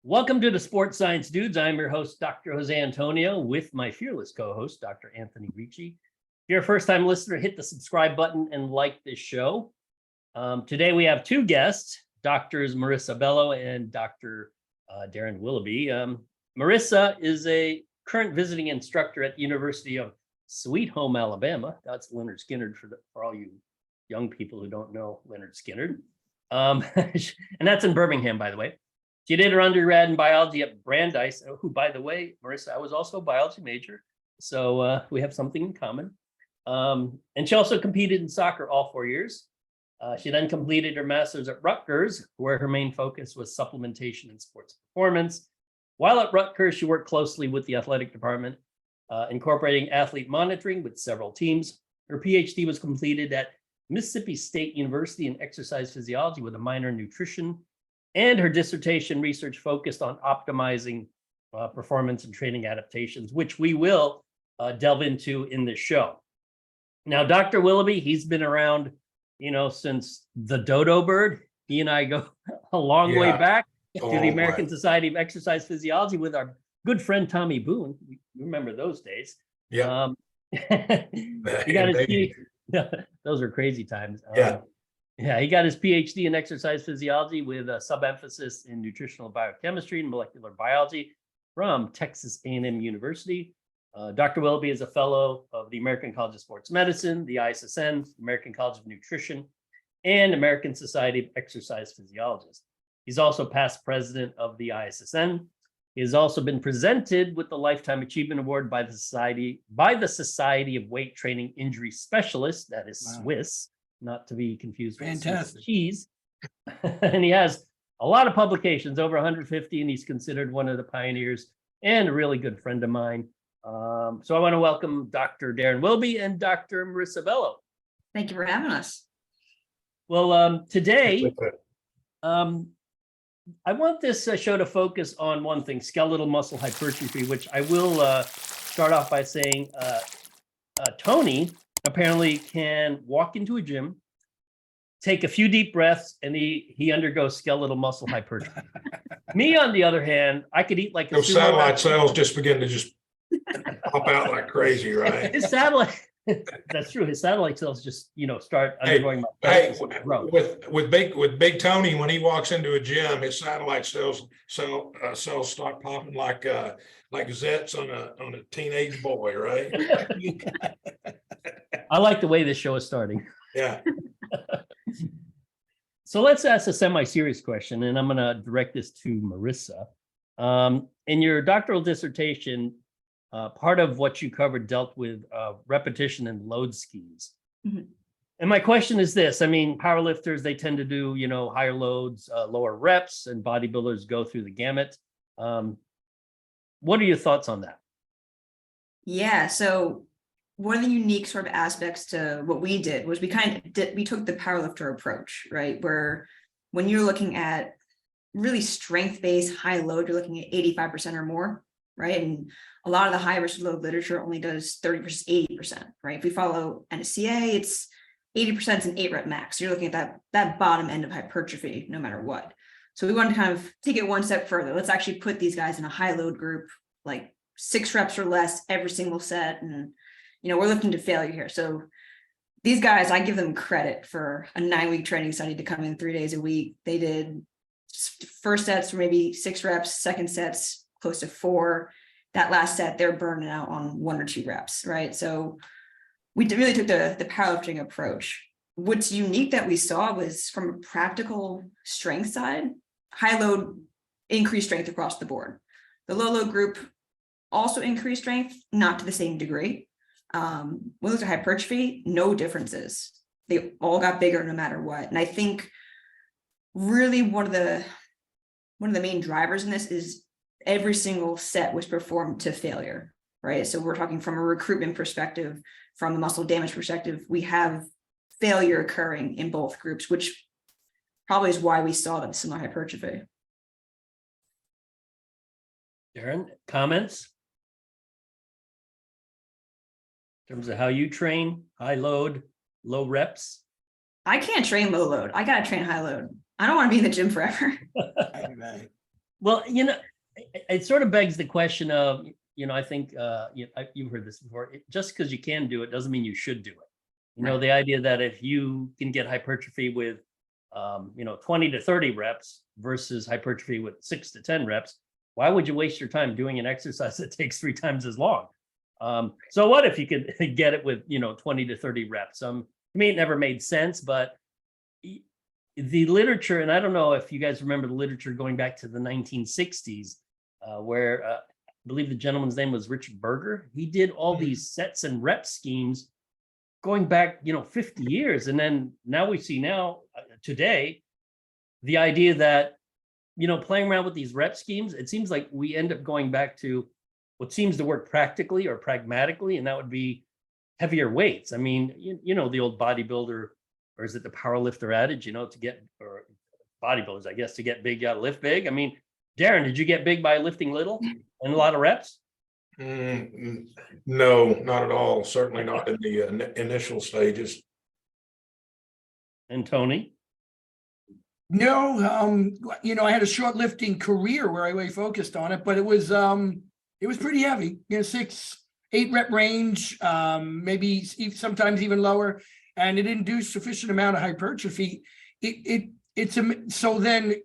Welcome to the Sports Science Dudes. I'm your host, Dr. Jose Antonio, with my fearless co-host, Dr. Anthony Ricci. If you're a first-time listener, hit the subscribe button and like this show. Today we have two guests, Doctors Marissa Bello and Dr. Darryn Willoughby. Marissa is a current visiting instructor at the University of Sweet Home, Alabama. That's Leonard Skinner for all you young people who don't know Leonard Skinner. And that's in Birmingham, by the way. She did her undergrad in biology at Brandeis, who, by the way, Marissa, I was also a biology major. So we have something in common. And she also competed in soccer all 4 years. She then completed her master's at Rutgers, where her main focus was supplementation and sports performance. While at Rutgers, she worked closely with the athletic department, incorporating athlete monitoring with several teams. Her PhD was completed at Mississippi State University in exercise physiology with a minor in nutrition. And her dissertation research focused on optimizing performance and training adaptations, which we will delve into in this show. Now, Dr. Willoughby, he's been around, since the dodo bird. He and I go a long way back to the American Society of Exercise Physiology with our good friend Tommy Boone. We remember those days. Yeah. He got his those are crazy times. Yeah. He got his PhD in exercise physiology with a sub-emphasis in nutritional biochemistry and molecular biology from Texas A&M University. Dr. Willoughby is a fellow of the American College of Sports Medicine, the FISSN, American College of Nutrition, and American Society of Exercise Physiologists. He's also past president of the ISSN. He has also been presented with the Lifetime Achievement Award by the Society of Weight Training Injury Specialists, that is Swiss, not to be confused with Swiss cheese. And he has a lot of publications, over 150, and he's considered one of the pioneers and a really good friend of mine. So I want to welcome Dr. Darryn Willoughby and Dr. Marissa Bello. Thank you for having us. Well, today, I want this show to focus on one thing, skeletal muscle hypertrophy, which I will start off by saying Tony apparently can walk into a gym, take a few deep breaths, and he undergoes skeletal muscle hypertrophy. Me, on the other hand, I could eat like those satellite cells just begin to just pop out like crazy, right? His satellite, that's true. His satellite cells just start undergoing. With Big Tony, when he walks into a gym, his satellite cells start popping like zits on a teenage boy, right? I like the way this show is starting. Yeah. So let's ask a semi-serious question, and I'm going to direct this to Marissa. In your doctoral dissertation, part of what you covered dealt with repetition and load schemes. Mm-hmm. And my question is this: powerlifters, they tend to do higher loads, lower reps, and bodybuilders go through the gamut. What are your thoughts on that? Yeah, so one of the unique sort of aspects to what we did was we took the powerlifter approach, right? Where when you're looking at really strength-based high load, you're looking at 85% or more, right? And a lot of the high versus low literature only does 30%, 80%, right? If we follow NSCA, it's 80% is an 8-rep max. So you're looking at that bottom end of hypertrophy, no matter what. So we wanted to kind of take it one step further. Let's actually put these guys in a high load group, like 6 reps or less every single set. And, we're looking to failure here. So these guys, I give them credit for a 9-week training study to come in 3 days a week. They did first sets for maybe 6 reps, second sets close to 4. That last set, they're burning out on 1 or 2 reps, right? So we really took the powerlifting approach. What's unique that we saw was from a practical strength side, high load increased strength across the board. The low load group also increased strength, not to the same degree. When we looked at hypertrophy, no differences. They all got bigger no matter what. And I think really one of the main drivers in this is every single set was performed to failure, right? So we're talking from a recruitment perspective, from a muscle damage perspective, we have failure occurring in both groups, which probably is why we saw that similar hypertrophy. Darryn, comments? In terms of how you train, high load, low reps? I can't train low load. I got to train high load. I don't want to be in the gym forever. Well, it sort of begs the question of, I think you've heard this before. Just because you can do it doesn't mean you should do it. Right. The idea that if you can get hypertrophy with 20 to 30 reps versus hypertrophy with 6 to 10 reps, why would you waste your time doing an exercise that takes 3 times as long? So what if you could get it with 20 to 30 reps? To me, it never made sense, but the literature, and I don't know if you guys remember the literature going back to the 1960s, where I believe the gentleman's name was Richard Berger. He did all these sets and rep schemes going back 50 years, and then now we see today the idea that playing around with these rep schemes, it seems like we end up going back to what seems to work practically or pragmatically, and that would be heavier weights. I mean, the old bodybuilder, or is it the power lifter adage, to get, or bodybuilders, I guess, to get big, you gotta lift big. I mean, Darryn, did you get big by lifting little and a lot of reps? No, not at all. Certainly not in the initial stages. And Tony? No, I had a short lifting career where I really focused on it, but it was pretty heavy, 6, 8 rep range, maybe sometimes even lower, and it induced sufficient amount of hypertrophy. So then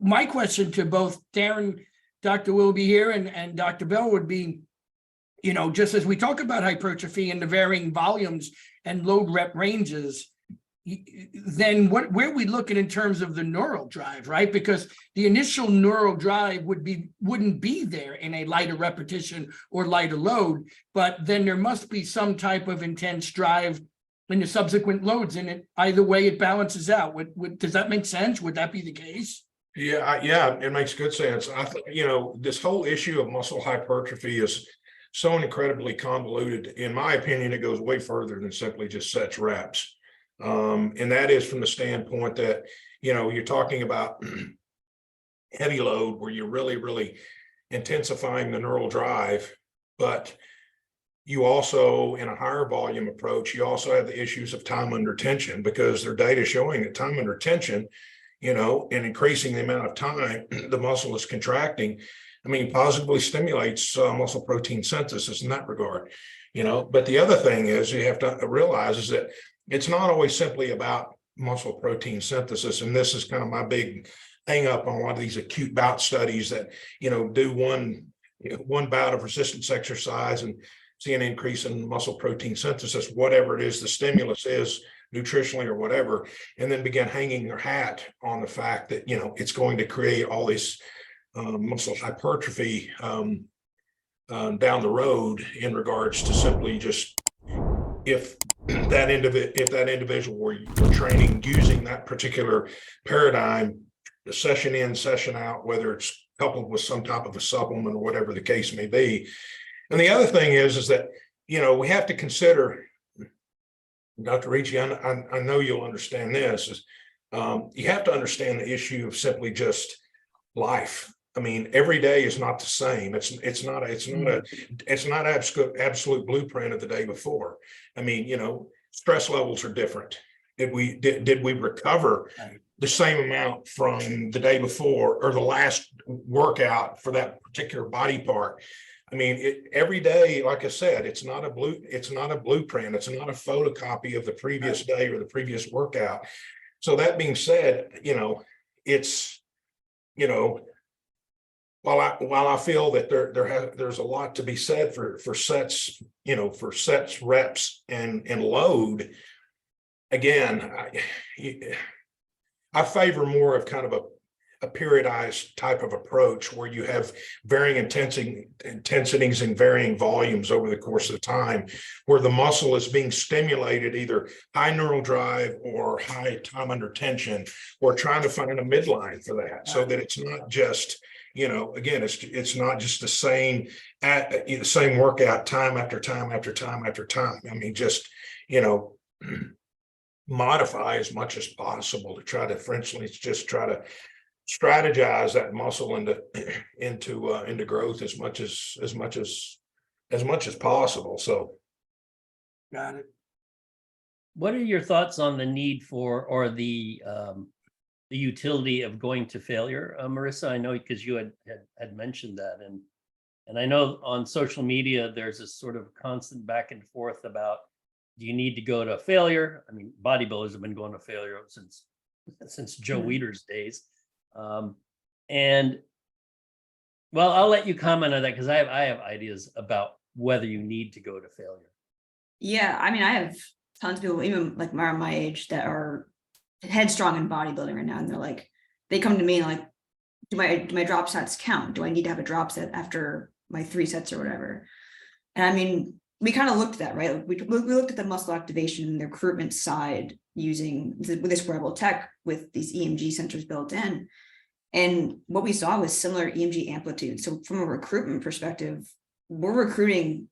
my question to both Darryn, Dr. Willoughby here, and Dr. Bell would be, just as we talk about hypertrophy and the varying volumes and load rep ranges, then where are we looking in terms of the neural drive, right? Because the initial neural drive wouldn't be there in a lighter repetition or lighter load, but then there must be some type of intense drive in the subsequent loads, and either way it balances out. Does that make sense? Would that be the case? Yeah, it makes good sense. I think, this whole issue of muscle hypertrophy is so incredibly convoluted. In my opinion, it goes way further than simply just sets reps. And that is from the standpoint that, you're talking about heavy load where you're really, really intensifying the neural drive, but you also, in a higher volume approach, you also have the issues of time under tension, because their data showing that time under tension, and increasing the amount of time the muscle is contracting, positively stimulates muscle protein synthesis in that regard, But the other thing is you have to realize is that it's not always simply about muscle protein synthesis. And this is kind of my big hang up on a lot of these acute bout studies that, do one bout of resistance exercise and see an increase in muscle protein synthesis, whatever it is the stimulus is, nutritionally or whatever, and then begin hanging their hat on the fact that, it's going to create all this muscle hypertrophy down the road in regards to simply just if that individual were training using that particular paradigm, session in, session out, whether it's coupled with some type of a supplement or whatever the case may be. And the other thing is that, we have to consider, Dr. Ricci, I know you'll understand this, is you have to understand the issue of simply just life. Every day is not the same. It's not absolute blueprint of the day before. Stress levels are different. Did we recover the same amount from the day before or the last workout for that particular body part? Every day, like I said, it's not a blueprint. It's not a photocopy of the previous day or the previous workout. So that being said, it's, while I feel that there's a lot to be said for sets, reps and load, again, I favor more of kind of a periodized type of approach where you have varying intensities and varying volumes over the course of time, where the muscle is being stimulated either high neural drive or high time under tension, or trying to find a midline for that, so that it's not just, again, it's not just the same workout time after time after time after time. just, modify as much as possible to try to, for instance, just try to strategize that muscle into growth as much as possible. So, got it. What are your thoughts on the need for, or the the utility of going to failure. Marissa, I know because you had mentioned that, and I know on social media there's this sort of constant back and forth about, do you need to go to failure? I mean, bodybuilders have been going to failure since Joe Weider's days. And well, I'll let you comment on that because I have ideas about whether you need to go to failure. Yeah, I mean, I have tons of people, even like my age, that are headstrong in bodybuilding right now, and they're like, they come to me and like, do my drop sets count? Do I need to have a drop set after my 3 sets or whatever? And I mean, we kind of looked at that, right? We looked at the muscle activation and the recruitment side using this wearable tech with these EMG sensors built in. And what we saw was similar EMG amplitude. So from a recruitment perspective, we're recruiting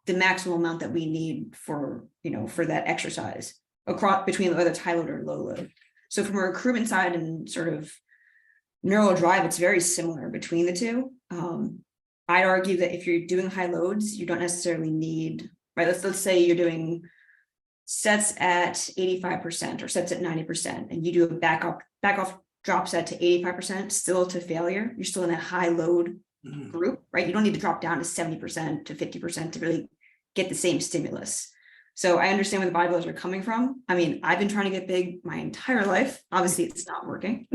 the maximum amount that we need for, for that exercise across between whether it's high load or low load. So from a recruitment side and sort of neural drive, it's very similar between the two. I'd argue that if you're doing high loads, you don't necessarily need, right? Let's say you're doing sets at 85% or sets at 90%, and you do a back off drop set to 85%, still to failure. You're still in that high load group, right? You don't need to drop down to 70% to 50% to really get the same stimulus. So I understand where the bodybuilders are coming from. I mean, I've been trying to get big my entire life. Obviously, it's not working.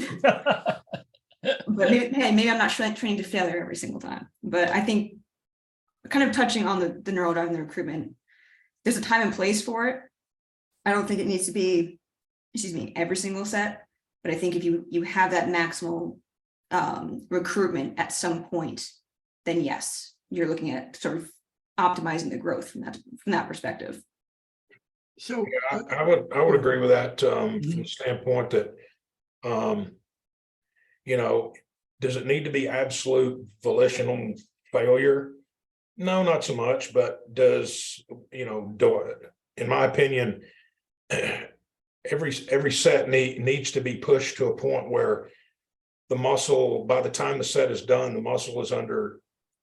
But maybe I'm not training to failure every single time. But I think kind of touching on the neural drive and the recruitment, there's a time and place for it. I don't think it needs to be, every single set. But I think if you have that maximal recruitment at some point, then yes, you're looking at sort of optimizing the growth from that perspective. So yeah, I would agree with that from the standpoint that does it need to be absolute volitional failure? No, not so much, but does, in my opinion, every set needs to be pushed to a point where the muscle, by the time the set is done, the muscle is under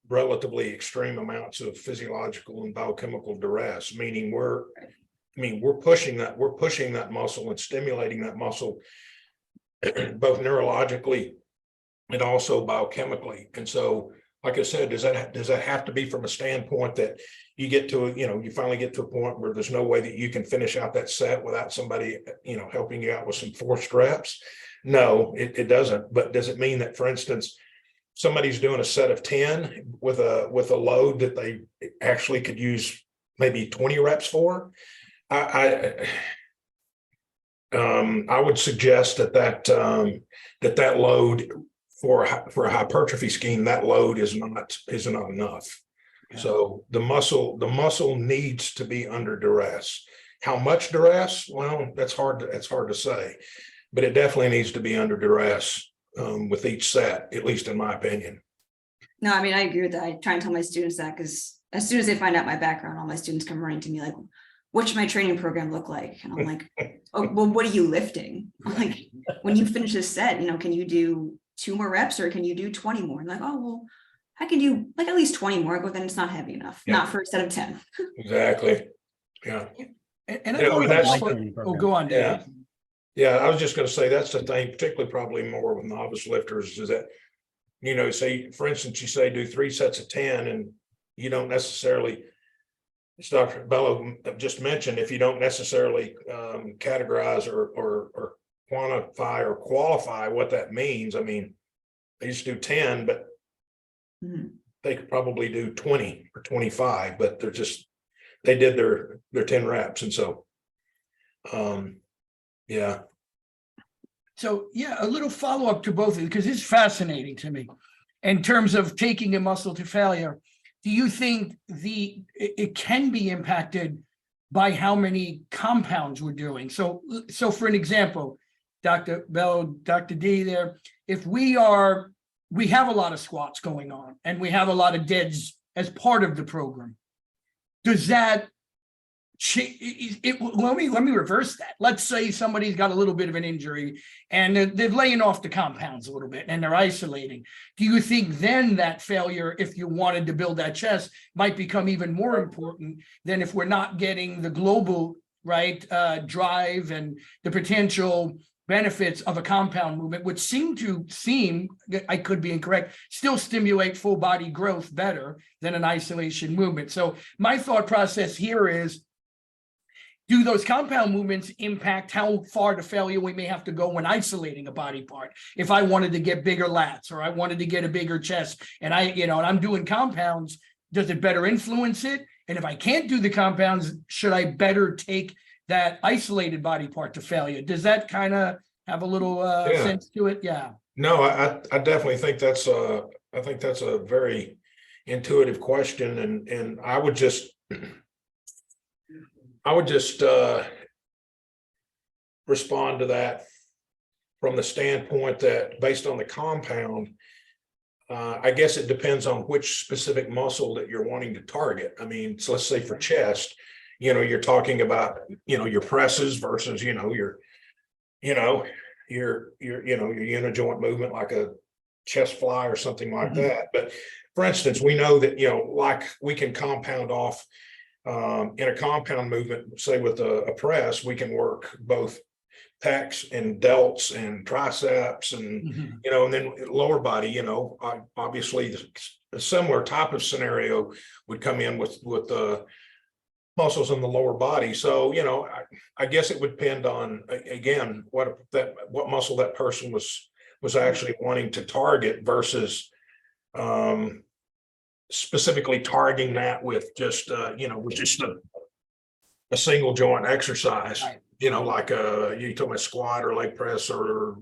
relatively extreme amounts of physiological and biochemical duress, meaning we're pushing that muscle and stimulating that muscle both neurologically and also biochemically. And so, like I said, does that have to be from a standpoint that you get to, you finally get to a point where there's no way that you can finish out that set without somebody, helping you out with some forced reps? No, it doesn't. But does it mean that, for instance, somebody's doing a set of 10 with a load that they actually could use maybe 20 reps for? I would suggest that load for a hypertrophy scheme, that load is not enough. Yeah. So the muscle needs to be under duress. How much duress? Well, that's hard to say, but it definitely needs to be under duress with each set, at least in my opinion. No, I mean, I agree with that. I try and tell my students that, because as soon as they find out my background, all my students come running to me like, what should my training program look like? And I'm like, oh, well, what are you lifting? I'm like, when you finish this set, can you do 2 more reps or can you do 20 more? And like, oh, well, I can do like at least 20 more, but then it's not heavy enough, not for a set of 10. Exactly. Yeah. And go on, David. Yeah, I was just going to say that's the thing, particularly probably more with novice lifters, is that, say, for instance, you say do 3 sets of 10 and you don't necessarily, as Dr. Bello just mentioned, if you don't necessarily categorize or quantify or qualify what that means. I mean, they used to do 10, but they could probably do 20 or 25, but they did their 10 reps. And so, yeah. So, yeah, a little follow-up to both of you, because it's fascinating to me in terms of taking a muscle to failure. Do you think it can be impacted by how many compounds we're doing? So for an example, Dr. Bello, Dr. D there, if we have a lot of squats going on and we have a lot of deads as part of the program, does that let me reverse that. Let's say somebody's got a little bit of an injury and they're laying off the compounds a little bit and they're isolating. Do you think then that failure, if you wanted to build that chest, might become even more important than if we're not getting the global drive and the potential benefits of a compound movement, which seem, I could be incorrect, still stimulate full body growth better than an isolation movement. So my thought process here is, do those compound movements impact how far to failure we may have to go when isolating a body part? If I wanted to get bigger lats, or I wanted to get a bigger chest, and I'm doing compounds, does it better influence it? And if I can't do the compounds, should I better take that isolated body part to failure? Does that kind of have a little sense to it? Yeah. No, I definitely think that's a very intuitive question, and I would just respond to that from the standpoint that based on the compound, I guess it depends on which specific muscle that you're wanting to target. I mean, so let's say for chest, you're talking about, your presses versus, your unijoint movement, like a chest fly or something like that. But for instance, we know that, like we can compound off in a compound movement, say with a press, we can work both pecs and delts and triceps and, and then lower body, obviously a similar type of scenario would come in with the muscles in the lower body. So, I guess it would depend on, again, what muscle that person was actually wanting to target versus specifically targeting that with just with just a single joint exercise, Right. Like you talk about squat or leg press or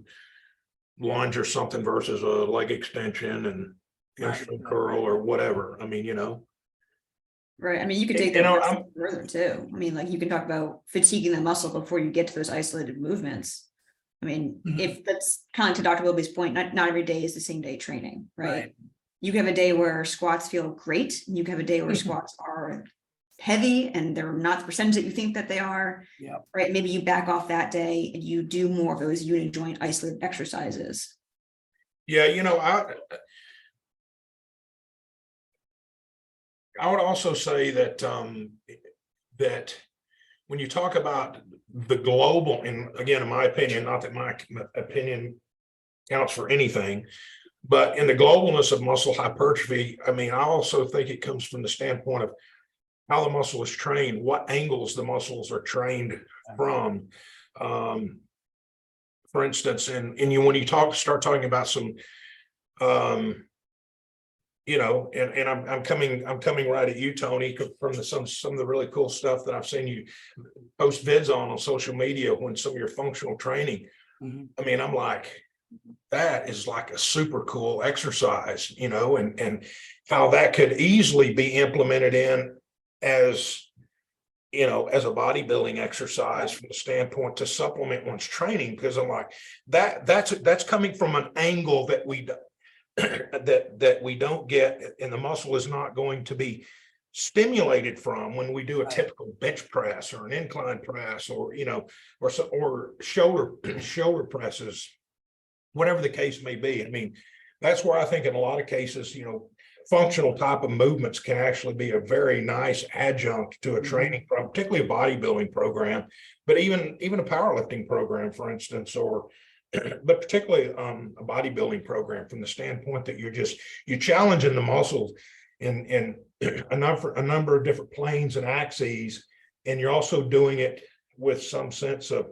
lunge or something versus a leg extension and hamstring curl or whatever. I mean, Right. I mean, you could take that further too. I mean, like you can talk about fatiguing the muscle before you get to those isolated movements. I mean, if that's kind of to Dr. Willoughby's point, not every day is the same day training, right? You can have a day where squats feel great. And you can have a day where squats are heavy and they're not the percentage that you think that they are. Yeah. Right. Maybe you back off that day and you do more of those unit joint isolated exercises. Yeah, I would also say that that when you talk about the global, and again, in my opinion, not that my opinion counts for anything, but in the globalness of muscle hypertrophy, I mean, I also think it comes from the standpoint of how the muscle is trained, what angles the muscles are trained from. For instance, and when you start talking about some and I'm coming right at you, Tony, from some of the really cool stuff that I've seen you post vids on social media when some of your functional training. I mean, I'm like, that is like a super cool exercise, and how that could easily be implemented in as as a bodybuilding exercise from the standpoint to supplement one's training, because I'm like, that's coming from an angle that we that we don't get, and the muscle is not going to be stimulated from when we do a typical bench press or an incline press or or shoulder presses, whatever the case may be. I mean, that's where I think in a lot of cases, functional type of movements can actually be a very nice adjunct to a training program, particularly a bodybuilding program, but even a powerlifting program, for instance, or but particularly a bodybuilding program, from the standpoint that you're challenging the muscles in a number of different planes and axes, and you're also doing it with some sense of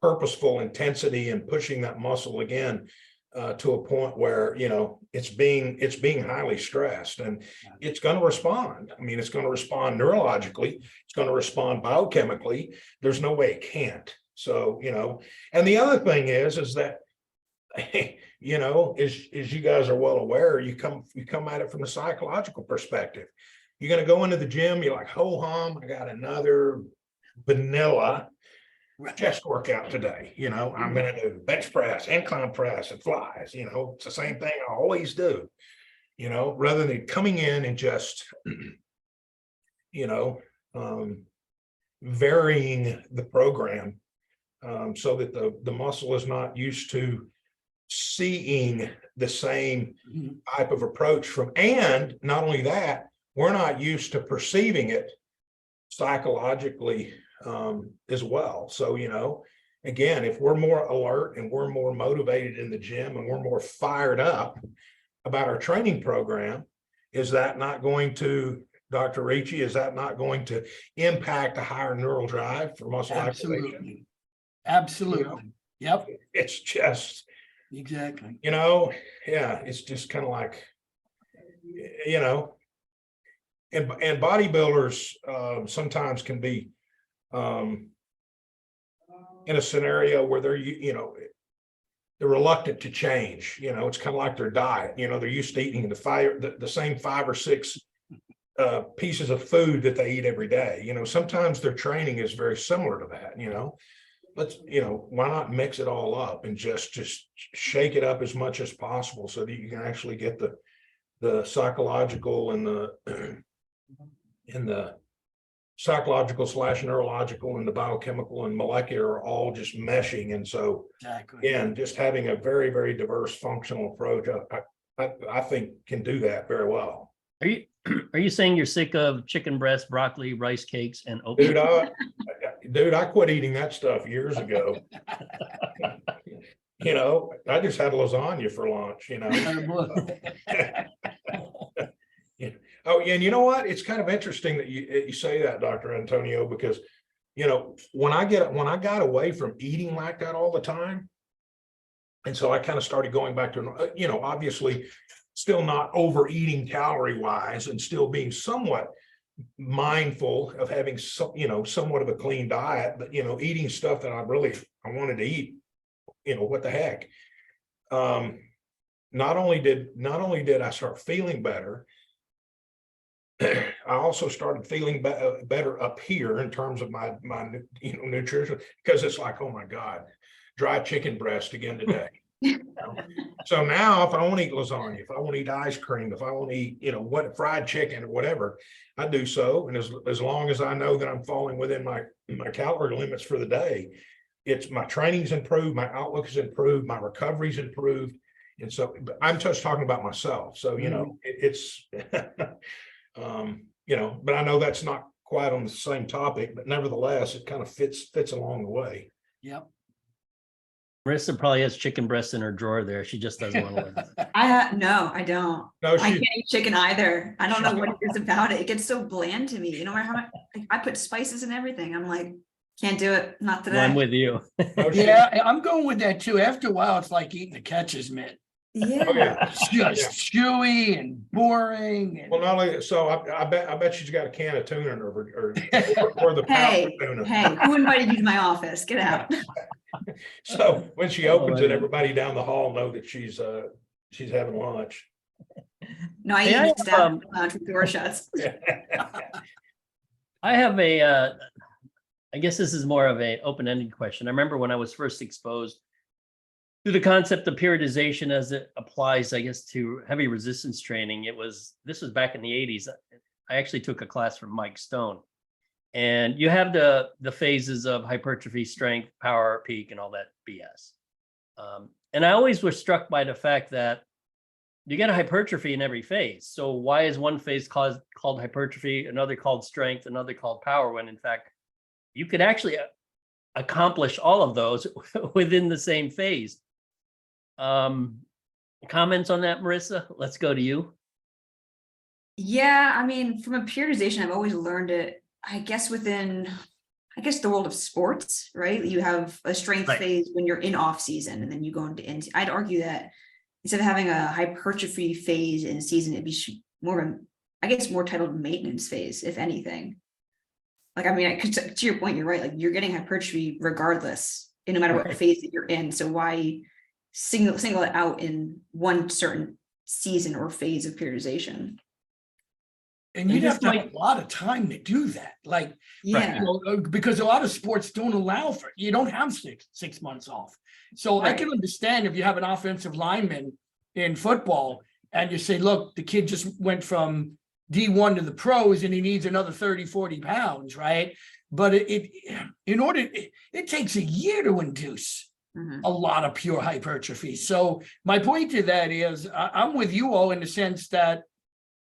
purposeful intensity and pushing that muscle again to a point where it's being highly stressed, and it's going to respond. I mean, it's going to respond neurologically, it's going to respond biochemically. There's no way it can't. So and the other thing is that as you guys are well aware, you come at it from a psychological perspective. You're going to go into the gym, you're like, ho hum, I got another vanilla chest workout today. I'm going to do bench press, incline press, and flies. It's the same thing I always do, rather than coming in and just varying the program so that the muscle is not used to seeing the same type of approach from, and not only that, we're not used to perceiving it psychologically as well. So, again, if we're more alert and we're more motivated in the gym and we're more fired up about our training program, is that not going to, Dr. Ricci, is that not going to impact a higher neural drive for muscle activation? Absolutely. Yep, It's just, exactly. it's just kind of like, and bodybuilders sometimes can be in a scenario where they're reluctant to change. It's kind of like their diet. They're used to eating the same 5 or 6 pieces of food that they eat every day. Sometimes their training is very similar to that. Let's, why not mix it all up and just shake it up as much as possible so that you can actually get the psychological and the psychological / neurological and the biochemical and molecular are all just meshing. And so, again, just having a very, very diverse functional approach, I think can do that very well. Are you saying you're sick of chicken breast, broccoli, rice cakes, and oatmeal? Dude, I quit eating that stuff years ago. I just had lasagna for lunch, Oh, and you know what? It's kind of interesting that you say that, Dr. Antonio, because, when I got away from eating like that all the time, and so I kind of started going back to, obviously still not overeating calorie wise and still being somewhat mindful of having somewhat of a clean diet, but, eating stuff that I wanted to eat, what the heck. Not only did I start feeling better, I also started feeling better up here in terms of my nutrition, because it's like, oh my God, dry chicken breast again today. So now if I want to eat lasagna, if I want to eat ice cream, if I want to eat, fried chicken or whatever, I do so. And as long as I know that I'm falling within my calorie limits for the day, it's my training's improved, my outlook is improved, my recovery's improved. And so I'm just talking about myself. So, it's but I know that's not quite on the same topic, but nevertheless, it kind of fits along the way. Yep. Marissa probably has chicken breasts in her drawer there. She just doesn't want to learn that. No, I don't. No, I can't eat chicken either. I don't know what it is about it. It gets so bland to me. How much I put spices and everything. I'm like, can't do it. Not today. I'm with you. Yeah, I'm going with that too. After a while, it's like eating a catcher's mitt. Yeah. Oh, yeah. It's just chewy and boring. And Well, not only so, I bet she's got a can of tuna or the pound of tuna. Hey, who invited you to my office? Get out. So when she opens it, everybody down the hall know that she's having lunch. No, I eat staff lounge with door shuts. I have I guess this is more of an open-ended question. I remember when I was first exposed to the concept of periodization as it applies, I guess, to heavy resistance training. This was back in the 80s. I actually took a class from Mike Stone. And you have the phases of hypertrophy, strength, power, peak, and all that BS. And I always was struck by the fact that you get a hypertrophy in every phase. So why is one phase called hypertrophy, another called strength, another called power, when in fact you could actually accomplish all of those within the same phase? Comments on that, Marissa? Let's go to you. Yeah, from a periodization, I've always learned it, I guess, within, the world of sports, right? You have a strength phase when you're in off season, and then you go into, I'd argue that instead of having a hypertrophy phase in season, it'd be more of a, more titled maintenance phase, if anything. To your point, you're right. You're getting hypertrophy regardless, no matter what phase that you're in. So why single it out in one certain season or phase of periodization? And you'd have to have a lot of time to do that. Because a lot of sports don't allow for it. You don't have six months off. So I can understand if you have an offensive lineman in football and you say, look, the kid just went from D1 to the pros and he needs another 30, 40 pounds, right? But it takes a year to induce a lot of pure hypertrophy. So my point to that is I'm with you all in the sense that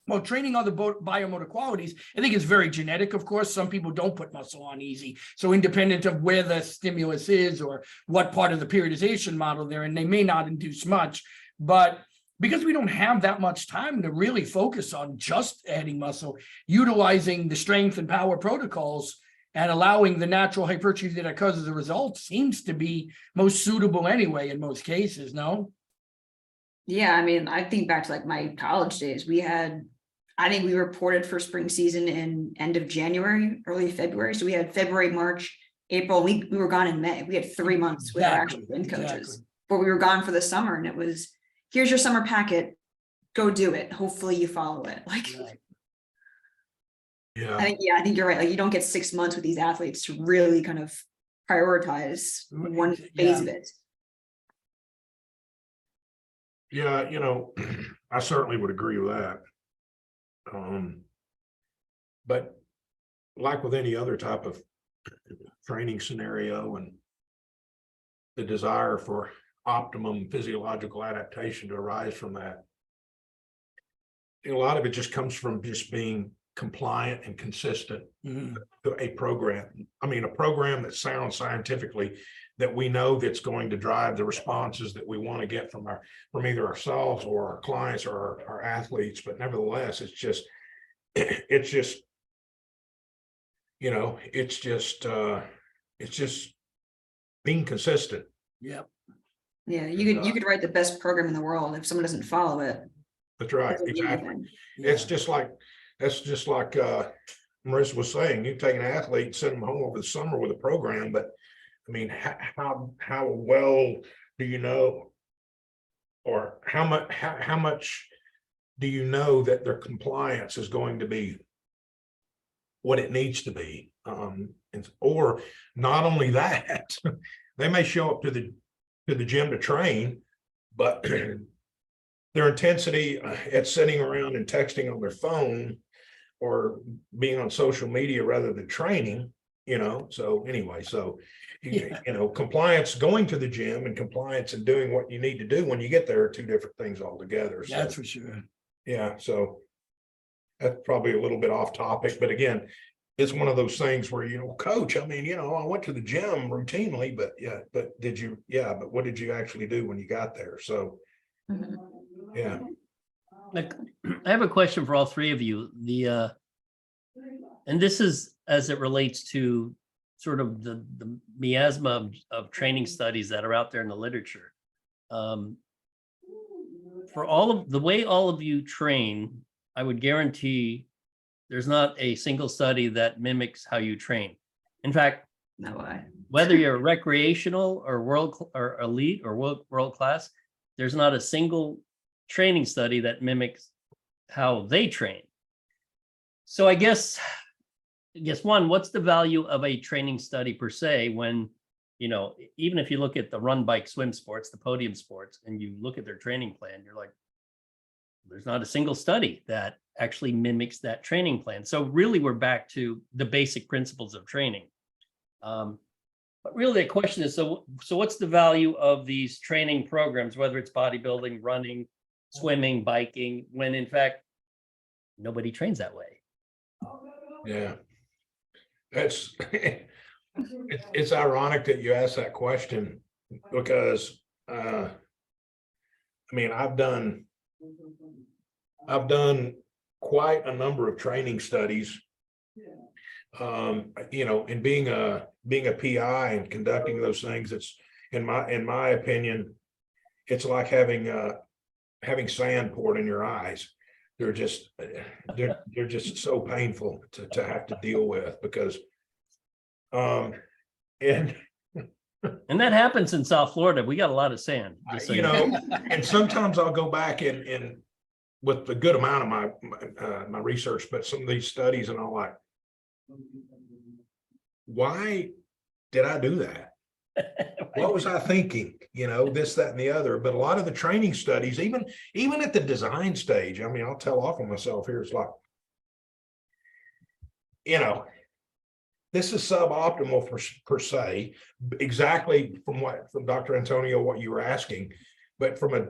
Well, training other biomotor qualities, I think it's very genetic, of course. Some people don't put muscle on easy. So independent of where the stimulus is or what part of the periodization model they're in, they may not induce much. But because we don't have that much time to really focus on just adding muscle, utilizing the strength and power protocols and allowing the natural hypertrophy that occurs as a result seems to be most suitable anyway in most cases, no? Yeah, I mean, I think back to like my college days, I think we reported for spring season in end of January, early February. So we had February, March, April, we were gone in May. We had 3 months with our actual wind coaches, but we were gone for the summer, and it was, here's your summer packet, go do it. Hopefully you follow it. Like, Yeah. I think you're right. Like, you don't get 6 months with these athletes to really kind of prioritize one phase of it. Yeah, I certainly would agree with that. But like with any other type of training scenario, and the desire for optimum physiological adaptation to arise from that, a lot of it just comes from just being compliant and consistent to a program. I mean, a program that sounds scientifically, that we know that's going to drive the responses that we want to get from either ourselves or our clients or our athletes. But nevertheless, it's just being consistent. Yep. Yeah, you could write the best program in the world. If someone doesn't follow it, That's right. doesn't mean Exactly. anything. That's just like Marissa was saying, you take an athlete and send them home over the summer with a program, but I mean, how well do you know, or how much do you know that their compliance is going to be what it needs to be? Or not only that, they may show up to the gym to train, but their intensity at sitting around and texting on their phone or being on social media rather than training, so anyway, compliance, going to the gym, and compliance and doing what you need to do when you get there are two different things altogether. So, That's for sure. yeah, so that's probably a little bit off topic, but again, it's one of those things where, coach, I mean, I went to the gym routinely, but what did you actually do when you got there? So, yeah. Like, I have a question for all three of you. And this is as it relates to sort of the miasma of training studies that are out there in the literature. For all of the way all of you train, I would guarantee there's not a single study that mimics how you train. In fact, No way. whether you're recreational or or elite or world class, there's not a single training study that mimics how they train. So I guess one, what's the value of a training study per se when, even if you look at the run, bike, swim sports, the podium sports, and you look at their training plan, you're like, there's not a single study that actually mimics that training plan. So really we're back to the basic principles of training. But really the question is, so what's the value of these training programs, whether it's bodybuilding, running, swimming, biking, when in fact, nobody trains that way? Yeah. It's ironic that you asked that question, because I mean, I've done quite a number of training studies, and being a PI and conducting those things, it's in my opinion, it's like having sand poured in your eyes. They're just so painful to have to deal with, because and that happens in South Florida. We got a lot of sand, just so and sometimes I'll go back and with a good amount of my research, but some of these studies, and I'm like, why did I do that? What was I thinking? This, that, and the other. But a lot of the training studies, even at the design stage, I mean, I'll tell off on myself here. It's like, this is suboptimal per se, exactly from Dr. Antonio, what you were asking, but from a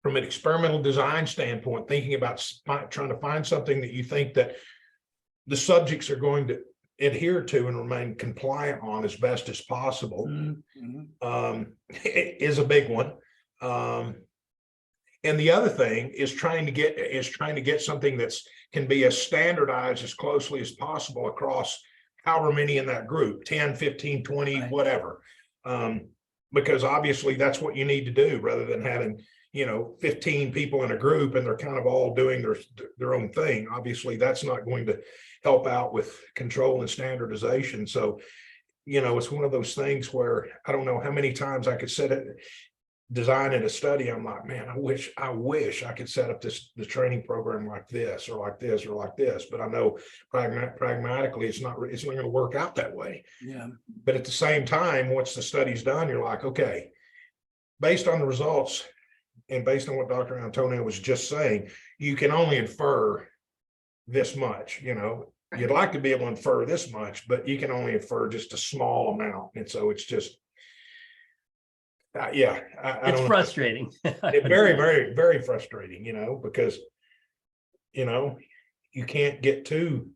from an experimental design standpoint, thinking about trying to find something that you think that the subjects are going to adhere to and remain compliant on as best as possible, is a big one. And the other thing is trying to get something that's can be as standardized as closely as possible across however many in that group, 10, 15, 20, Right. whatever. Because obviously that's what you need to do rather than having, 15 people in a group and they're kind of all doing their own thing. Obviously, that's not going to help out with control and standardization. So, it's one of those things where I don't know how many times I could set it, design in a study. I'm like, man, I wish I could set up the training program like this or like this or like this. But I know pragmatically, it's not going to work out that way. Yeah. But at the same time, once the study's done, you're like, okay, based on the results and based on what Dr. Antonio was just saying, you can only infer this much. You'd like to be able to infer this much, but you can only infer just a small amount. And so it's just, I It's don't frustrating. know. It's very, very, very frustrating, because, you can't get too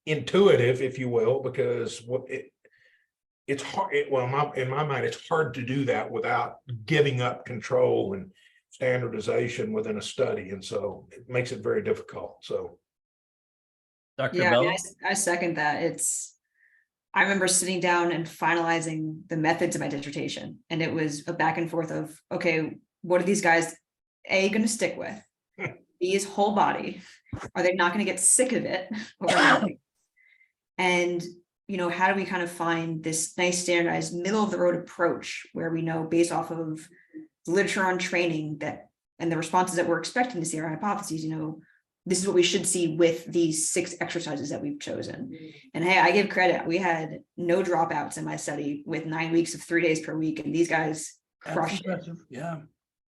intuitive, if you will, because it's hard. In my mind, it's hard to do that without giving up control and standardization within a study. And so it makes it very difficult. So. Dr. Yeah, Bello? I second that. I remember sitting down and finalizing the methods of my dissertation, and it was a back and forth of, okay, what are these guys A, going to stick with? B is whole body. Are they not going to get sick of it? And, how do we kind of find this nice standardized middle of the road approach where we know based off of the literature on training and the responses that we're expecting to see our hypotheses, this is what we should see with these 6 exercises that we've chosen. And hey, I give credit. We had no dropouts in my study with 9 weeks of 3 days per week. And these guys crushed it. Yeah.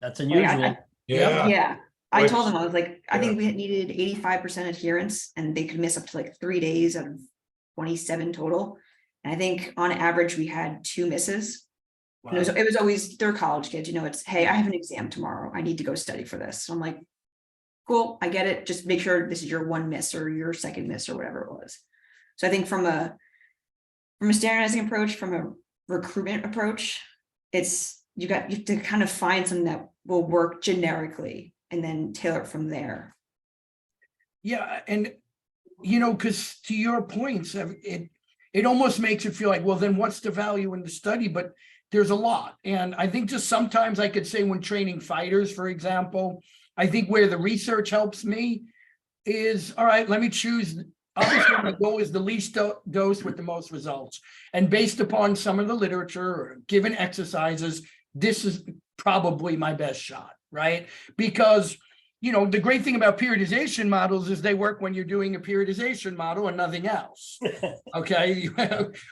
That's unusual. Yeah. I told them, I was like, I think we needed 85% adherence and they could miss up to like 3 days out of 27 total. And I think on average, we had 2 misses. Wow. And it was always, they're college kids, it's, hey, I have an exam tomorrow. I need to go study for this. So I'm like, cool, I get it. Just make sure this is your 1 miss or your 2nd miss or whatever it was. So I think from a standardizing approach, from a recruitment approach, you have to kind of find something that will work generically and then tailor it from there. Yeah, and because to your points, it almost makes it feel like, well, then what's the value in the study? But there's a lot. And I think just sometimes I could say when training fighters, for example, I think where the research helps me is, all right, let me choose. Obviously, my goal is the least dose with the most results. And based upon some of the literature or given exercises, this is probably my best shot, right? Because, the great thing about periodization models is they work when you're doing a periodization model and nothing else. Okay.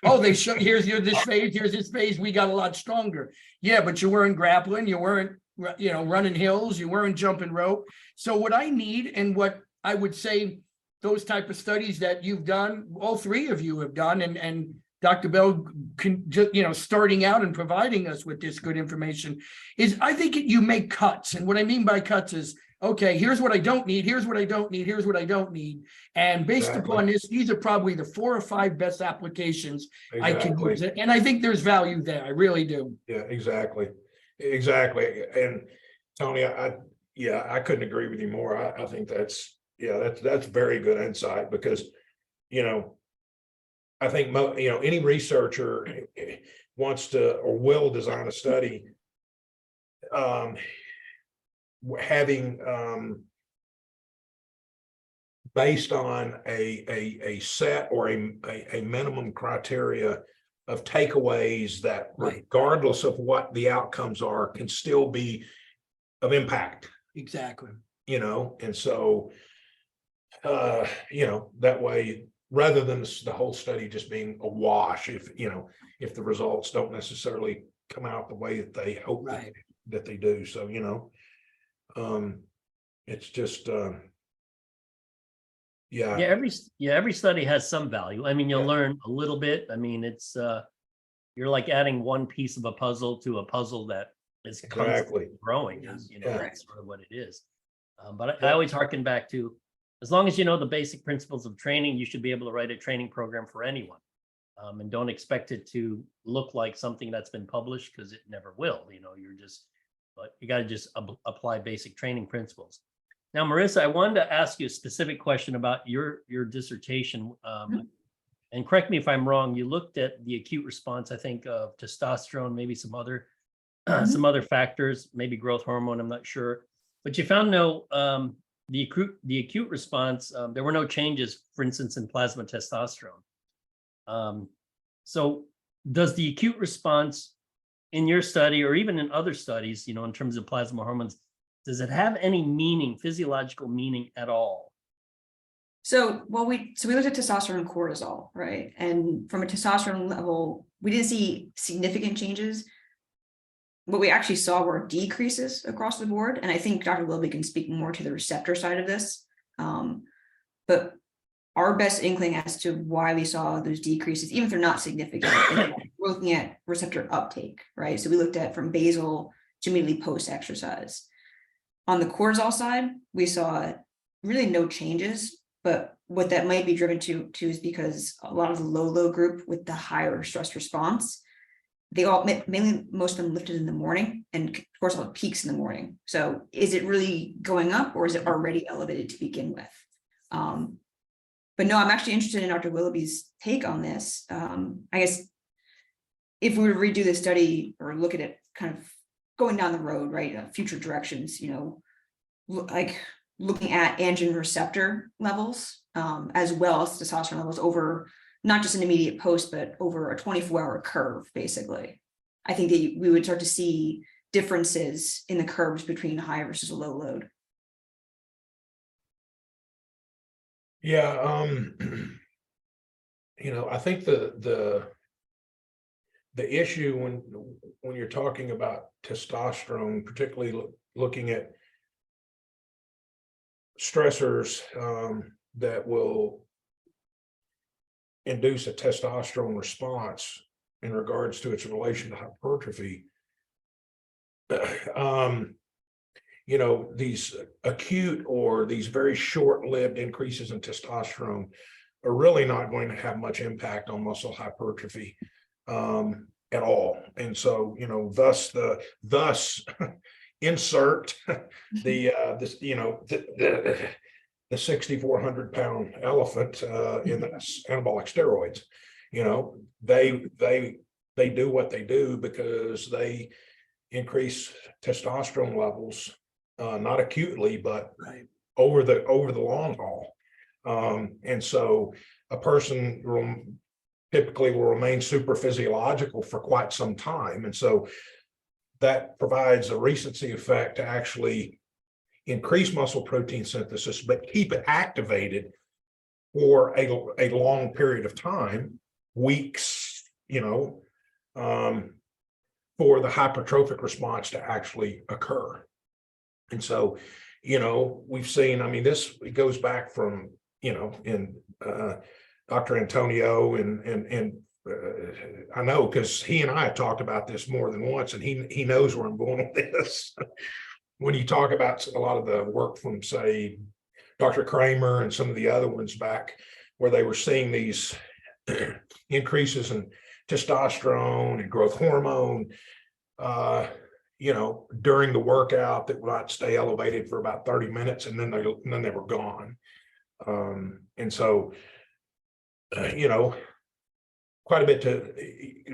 Oh, they show here's this phase. We got a lot stronger. Yeah, but you weren't grappling. You weren't running hills, you weren't jumping rope. So what I need, and what I would say those type of studies that you've done, all 3 of you have done, and Dr. Bell can just, starting out and providing us with this good information, is I think you make cuts. And what I mean by cuts is, okay, here's what I don't need, here's what I don't need, here's what I don't need. And based upon this, these are probably the 4 or 5 best applications I can use it. And I think there's value there. I really do. Yeah, exactly. And Tony, I couldn't agree with you more. I think that's very good insight because, I think, any researcher wants to or will design a study having based on a set or a minimum criteria of takeaways that, regardless of what the outcomes are, can still be of impact. Exactly. And so that way, rather than the whole study just being a wash, if the results don't necessarily come out the way that they hope that they do. So it's just every study has some value. I mean, you'll learn a little bit. I mean, it's you're like adding one piece of a puzzle to a puzzle that is Exactly. constantly growing. Is, Yeah. that's sort of what it is. But I always harken back to, as long as you know the basic principles of training, you should be able to write a training program for anyone. And don't expect it to look like something that's been published, because it never will. But you got to just apply basic training principles. Now, Marissa, I wanted to ask you a specific question about your dissertation. And correct me if I'm wrong, you looked at the acute response, I think, of testosterone, maybe some other factors, maybe growth hormone, I'm not sure. But you found the acute response, there were no changes, for instance, in plasma testosterone. So does the acute response in your study, or even in other studies, in terms of plasma hormones, does it have any meaning, physiological meaning at all? So we looked at testosterone and cortisol, right? And from a testosterone level, we didn't see significant changes. What we actually saw were decreases across the board. And I think Dr. Willoughby can speak more to the receptor side of this. But our best inkling as to why we saw those decreases, even if they're not significant, we're looking at receptor uptake, right? So we looked at from basal to immediately post-exercise. On the cortisol side, we saw really no changes. But what that might be driven to is because a lot of the low group with the higher stress response, they all mainly, most of them lifted in the morning, and cortisol peaks in the morning. So is it really going up, or is it already elevated to begin with? But no, I'm actually interested in Dr. Willoughby's take on this. I guess if we were to redo the study or look at it kind of going down the road, right, future directions, like looking at androgen receptor levels, as well as testosterone levels over not just an immediate post, but over a 24-hour curve, basically. I think that we would start to see differences in the curves between high versus a low load. Yeah, I think the issue when you're talking about testosterone, particularly looking at stressors that will induce a testosterone response in regards to its relation to hypertrophy. These acute or these very short-lived increases in testosterone are really not going to have much impact on muscle hypertrophy at all. And so, thus insert the 6,400 pound elephant in the anabolic steroids. They do what they do because they increase testosterone levels, not acutely, but over the long haul. And so a person typically will remain super physiological for quite some time. And so that provides a recency effect to actually increase muscle protein synthesis, but keep it activated for a long period of time, weeks, for the hypertrophic response to actually occur. And so, we've seen, it goes back from, in Dr. Antonio and I know because he and I have talked about this more than once, and he knows where I'm going with this. When you talk about a lot of the work from, say, Dr. Kramer and some of the other ones back, where they were seeing these increases in testosterone and growth hormone, during the workout, that might stay elevated for about 30 minutes, and then they were gone. And so, quite a bit to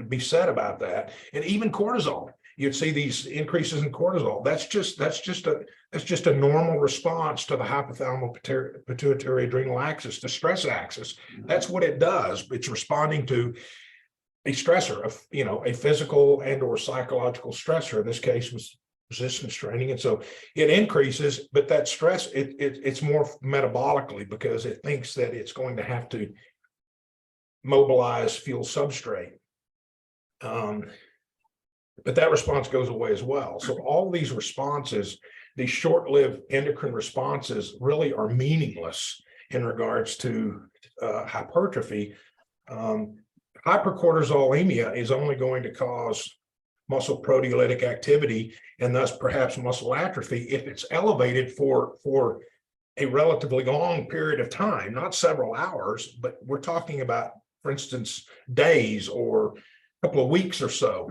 be said about that. And even cortisol, you'd see these increases in cortisol. That's just a normal response to the hypothalamus pituitary adrenal axis, the stress axis. That's what it does. It's responding to a stressor, a physical and or psychological stressor. In this case was resistance training. And so it increases, but that stress, it's more metabolically, because it thinks that it's going to have to mobilize fuel substrate. But that response goes away as well. So all these responses, these short-lived endocrine responses, really are meaningless in regards to hypertrophy. Hypercortisolemia is only going to cause muscle proteolytic activity and thus perhaps muscle atrophy if it's elevated for a relatively long period of time, not several hours, but we're talking about, for instance, days or a couple of weeks or so.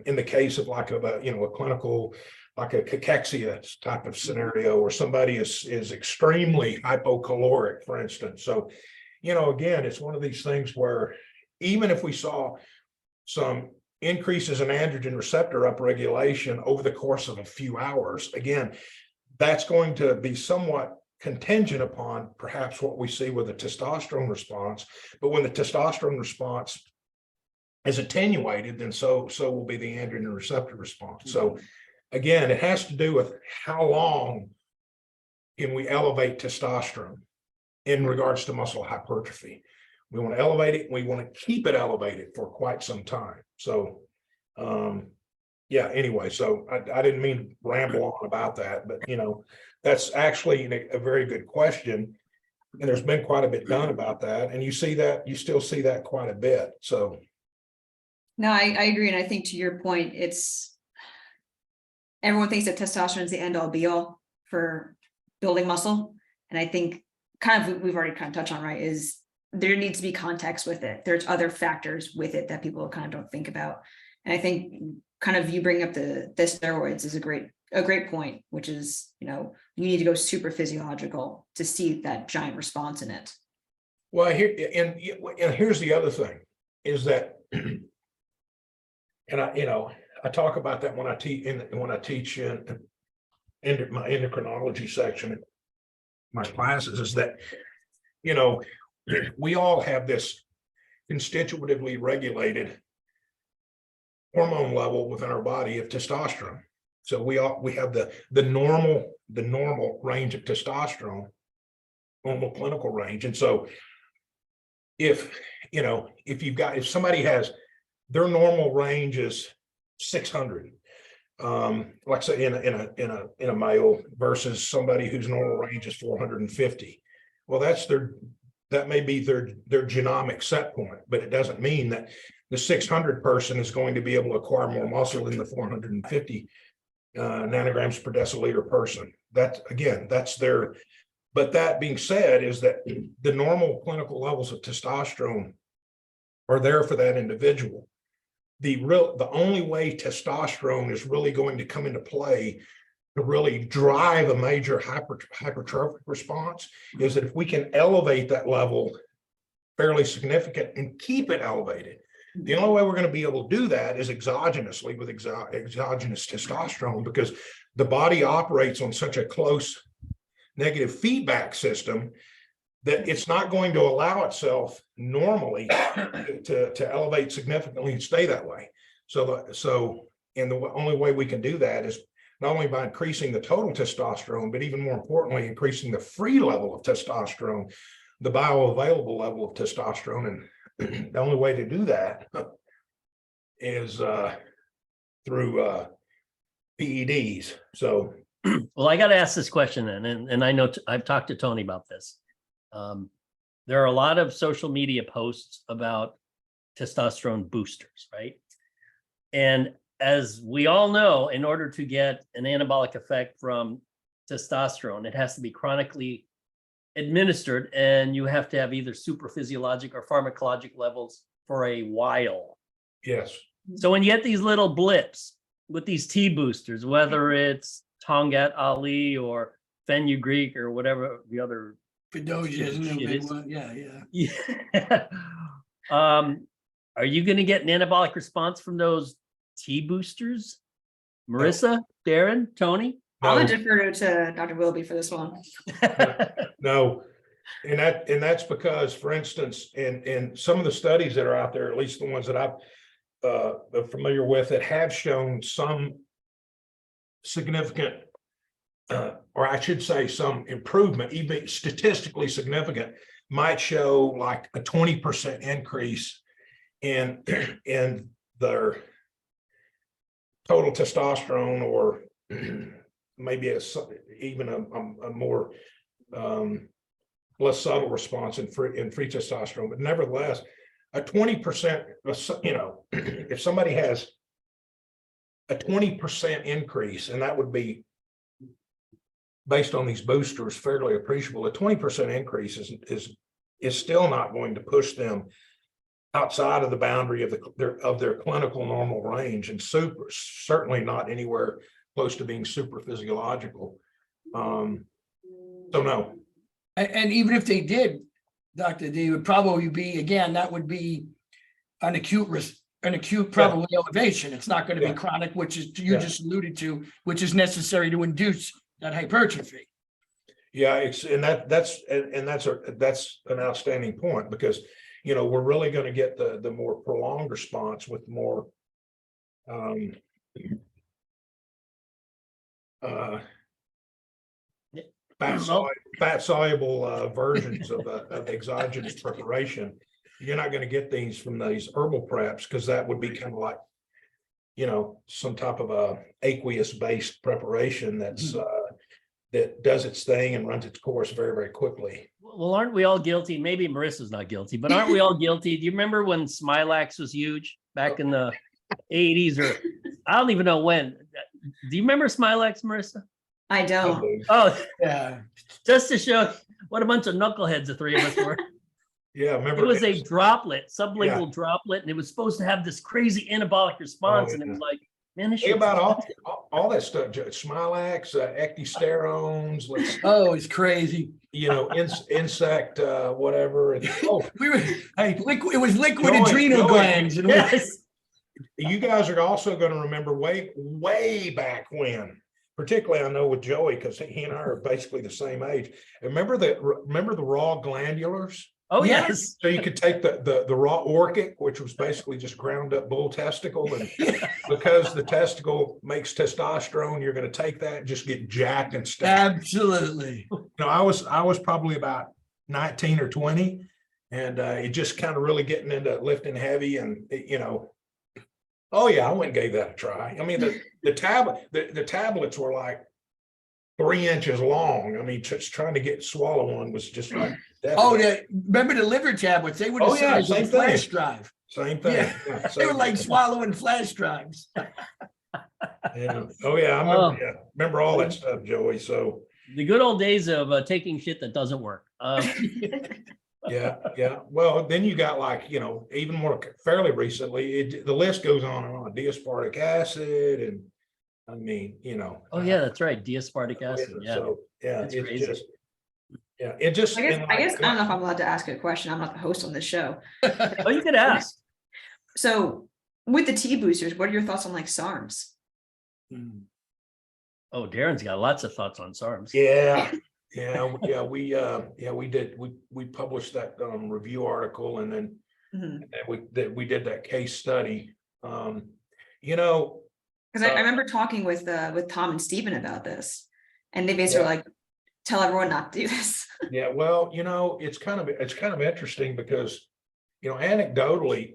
In the case of like a clinical, like a cachexia type of scenario, where somebody is extremely hypocaloric, for instance. So, again, it's one of these things where even if we saw some increases in androgen receptor upregulation over the course of a few hours, again, that's going to be somewhat contingent upon perhaps what we see with the testosterone response. But when the testosterone response is attenuated, then so will be the androgen receptor response. So again, it has to do with how long can we elevate testosterone in regards to muscle hypertrophy. We want to elevate it. We want to keep it elevated for quite some time. So, yeah, anyway, so I didn't mean to ramble on about that, but, that's actually a very good question. And there's been quite a bit done about that. And you still see that quite a bit. So. No, I agree. And I think to your point, everyone thinks that testosterone is the end all be all for building muscle. And I think we've already kind of touched on, right, is there needs to be context with it. There's other factors with it that people kind of don't think about. And I think kind of you bring up the steroids is a great point, which is, you need to go super physiological to see that giant response in it. Well, here's the other thing is that, and I talk about that when I teach in my endocrinology section in my classes, is that, we all have this constitutively regulated hormone level within our body of testosterone. So we have the normal range of testosterone, normal clinical range. And so if somebody has their normal range is 600, like say in a male versus somebody whose normal range is 450. Well, that may be their genomic set point, but it doesn't mean that the 600 person is going to be able to acquire more muscle than the 450 nanograms per deciliter person. That's their. But that being said, is that the normal clinical levels of testosterone are there for that individual. The only way testosterone is really going to come into play to really drive a major hypertrophic response is that if we can elevate that level fairly significant and keep it elevated. The only way we're going to be able to do that is exogenously with exogenous testosterone, because the body operates on such a close negative feedback system that it's not going to allow itself normally to elevate significantly and stay that way. And the only way we can do that is not only by increasing the total testosterone, but even more importantly, increasing the free level of testosterone, the bioavailable level of testosterone. And the only way to do that is through PEDs. So, well, I got to ask this question then, and I know I've talked to Tony about this. There are a lot of social media posts about testosterone boosters, right? And as we all know, in order to get an anabolic effect from testosterone, it has to be chronically administered, and you have to have either super physiologic or pharmacologic levels for a while. yes. So when you get these little blips with these T boosters, whether it's Tongat Ali or fenugreek or whatever the other Fidoja isn't a shit big is. one. Yeah. Yeah. Are you going to get an anabolic response from those T boosters? Marissa, Darryn, Tony? I'm gonna defer to Dr. Willoughby for this one. No. And that's because, for instance, in some of the studies that are out there, at least the ones that I'm familiar with, that have shown some significant, or I should say some improvement, even statistically significant, might show like a 20% increase in their total testosterone, or maybe even a more less subtle response in free testosterone. But nevertheless, a 20%, if somebody has a 20% increase, and that would be based on these boosters fairly appreciable. A 20% increase is still not going to push them outside of the boundary of their clinical normal range, and certainly not anywhere close to being super physiological. So no. And even if they did, Doctor, they would probably be, again, that would be an acute probably elevation. It's not going to be chronic, which is you just alluded to, which is necessary to induce that hypertrophy. Yeah, that's an outstanding point, because we're really going to get the more prolonged response with more fat soluble versions of exogenous preparation. You're not going to get these from these herbal preps, because that would be kind of like some type of a aqueous based preparation that's that does its thing and runs its course very, very quickly. Well, aren't we all guilty? Maybe Marissa's not guilty, but aren't we all guilty? Do you remember when Smilax was huge back in the 80s, or I don't even know when? Do you remember Smilax, Marissa? I don't. Oh, Yeah. just to show what a bunch of knuckleheads the three of us were. Yeah, remember It was a droplet, sublingual droplet, and it was supposed to have this crazy anabolic response. And it was like, man, this Think shit's about all that stuff, Smilax, ecdysterones, Oh, it's crazy. insect, whatever. And, It was liquid Joy, adrenal glands. And yes. you guys are also going to remember way back when, particularly I know with Joey, because he and I are basically the same age. Remember the raw glandulars? Oh, yes. So you could take the raw orchic, which was basically just ground up bull testicle, and because the testicle makes testosterone, you're going to take that and just get jacked and stuff. Absolutely. I was probably about 19 or 20, and it just kind of really getting into lifting heavy, and oh yeah, I went and gave that a try. I mean, the tablets were like 3 inches long. I mean, just trying to swallow one was just like. Oh, remember the liver tablets? They were the size of a flash drive. Same thing. Yeah. They were like swallowing flash drives. Yeah. Oh yeah, I remember all that stuff, Joey. So the good old days of taking shit that doesn't work. yeah. Well, then you got even more fairly recently. The list goes on and on. Deaspartic acid, and I mean, Oh yeah, that's right. Deaspartic acid. Yeah. So That's it's crazy. just. Yeah, it just. I guess I don't know if I'm allowed to ask a question. I'm not the host on this show. Oh, you could ask. So with the T boosters, what are your thoughts on SARMs? Oh, Darren's got lots of thoughts on SARMs. We published that review article, and then we did that case study. Because I remember talking with Tom and Stephen about this, and they basically were like, tell everyone not to do this. Yeah, well, it's kind of interesting because anecdotally,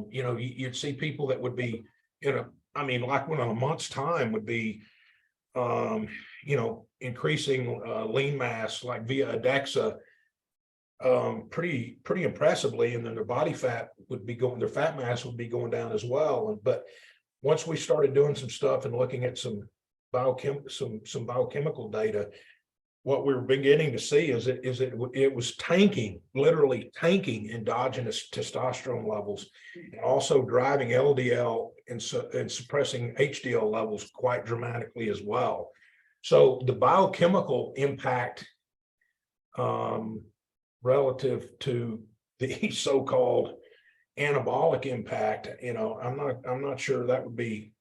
you'd see people that would be like within a month's time would be increasing lean mass like via ADEXA pretty impressively, and then their body fat their fat mass would be going down as well. But once we started doing some stuff and looking at some biochemical data, what we were beginning to see is it was literally tanking endogenous testosterone levels, and also driving LDL and suppressing HDL levels quite dramatically as well. So the biochemical impact relative to the so-called anabolic impact, I'm not sure that would be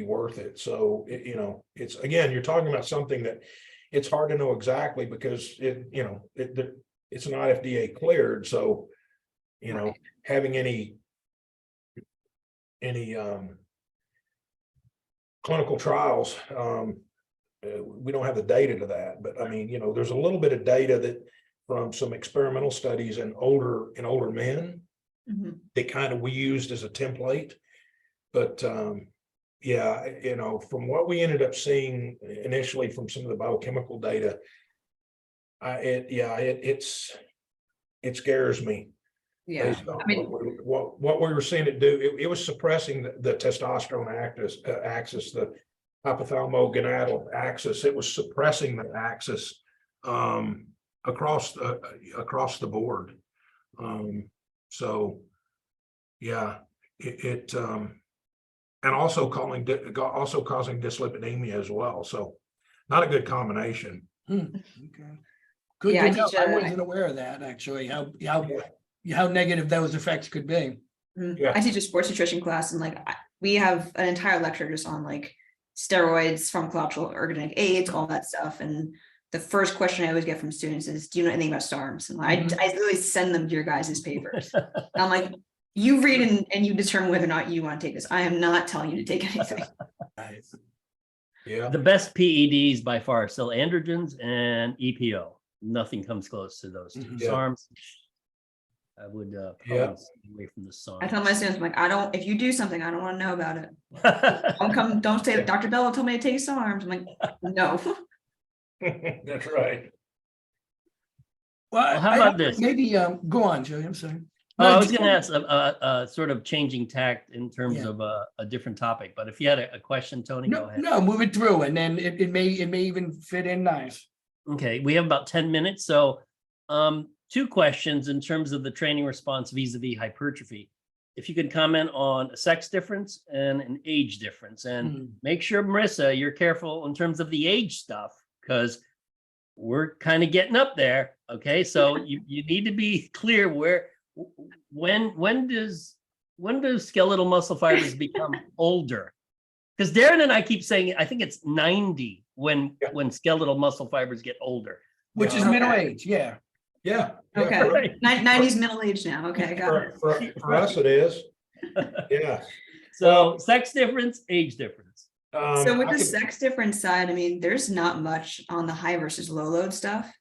worth it. So it's, again, you're talking about something that it's hard to know exactly, because it's not FDA cleared. So having any clinical trials, we don't have the data to that. But I mean, there's a little bit of data that from some experimental studies in older men that we used as a template. But from what we ended up seeing initially from some of the biochemical data, it scares me Yeah, based on I mean, what we were seeing it do. It was suppressing the testosterone axis, the hypothalamogonadal axis. It was suppressing the axis across the board. So yeah, and also causing dyslipidemia as well. So not a good combination. Okay. Good Yeah, I to know. teach, I wasn't aware of that, actually, how negative those effects could be. Yeah. I teach a sports nutrition class, and like we have an entire lecture just on like steroids, pharmacological ergogenic aids, all that stuff. And the first question I always get from students is, do you know anything about SARMs? And I literally send them your guys' papers. And I'm like, you read and you determine whether or not you want to take this. I am not telling you to take anything. Yeah. The best PEDs by far are still androgens and EPO. Nothing comes close to those two. Yeah. SARMs, I would probably stay away from the SARMs. I tell my students, I'm like, if you do something, I don't want to know about it. Don't say Dr. Bello told me to take SARMs. I'm like, no. That's right. Well, how about this? Maybe, go on, Joey, I'm sorry. I No, was going to ask a sort of changing tact in terms Yeah. of a different topic, but if you had a question, Tony, go ahead. No, move it through, and then it may even fit in nice. Okay, we have about 10 minutes. So two questions in terms of the training response vis-a-vis hypertrophy. If you could comment on a sex difference and an age difference, and make sure, Marissa, you're careful in terms of the age stuff, because we're kind of getting up there. Okay, so you need to be clear when do skeletal muscle fibers become older? Because Darryn and I keep saying, I think it's 90 when skeletal muscle fibers get older. Which is middle age, yeah. Yeah. Okay. 90s middle age now. Okay, I got it. For us, it is. Yeah. So sex difference, age difference. So with the sex difference side, I mean, there's not much on the high versus low load stuff,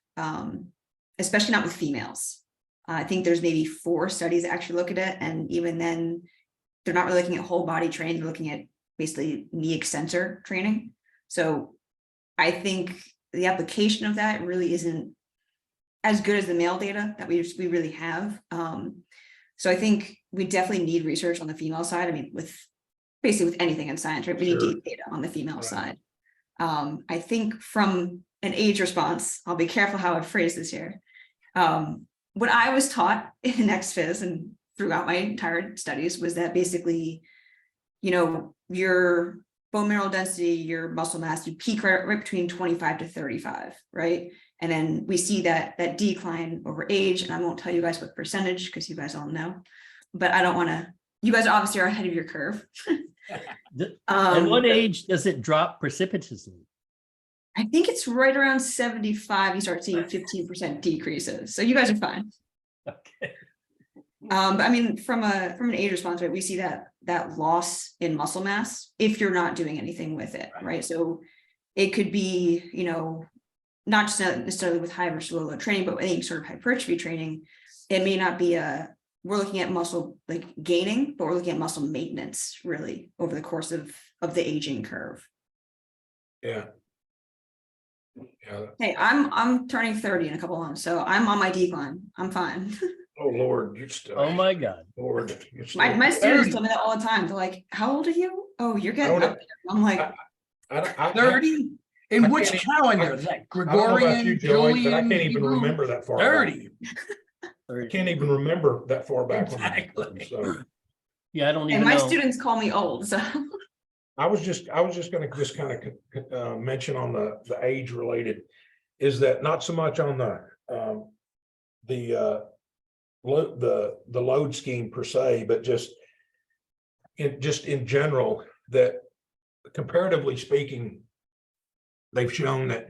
especially not with females. I think there's maybe 4 studies that actually look at it. And even then, they're not really looking at whole body training, they're looking at basically knee extensor training. So I think the application of that really isn't as good as the male data that we really have. So I think we definitely need research on the female side. I mean, basically with anything in science, right? We need data on the female side. I think from an age response, I'll be careful how I phrase this here. What I was taught in ex-phys and throughout my entire studies was that basically, your bone mineral density, your muscle mass, you peak right between 25 to 35, right? And then we see that decline over age, and I won't tell you guys what percentage because you guys all know, but I don't want to, you guys obviously are ahead of your curve. At what age does it drop precipitously? I think it's right around 75, you start seeing 15% decreases. So you guys are fine. Okay. But I mean, from an age response, right, we see that loss in muscle mass if you're not doing anything with it, right? So it could be, not just necessarily with high versus low load training, but any sort of hypertrophy training. It may not be we're looking at muscle like gaining, but we're looking at muscle maintenance really over the course of the aging curve. Yeah. Hey, I'm turning 30 in a couple months, so I'm on my decline. I'm fine. Oh Lord, you're still. Oh my God. Lord, you're still. My students tell me that all the time. They're like, "How old are you? Oh, you're getting up there." I'm like, 30? In I which can't calendar? Is that I don't know Gregorian, about you, Joey, but I Julian? can't even Hebrew? remember that far. back. 30. I can't even remember that far back. Exactly. So Yeah, I don't and even my know. students call me old. So I was just going to just kind of mention on the age related is that not so much on the load scheme per se, but just in general that comparatively speaking, they've shown that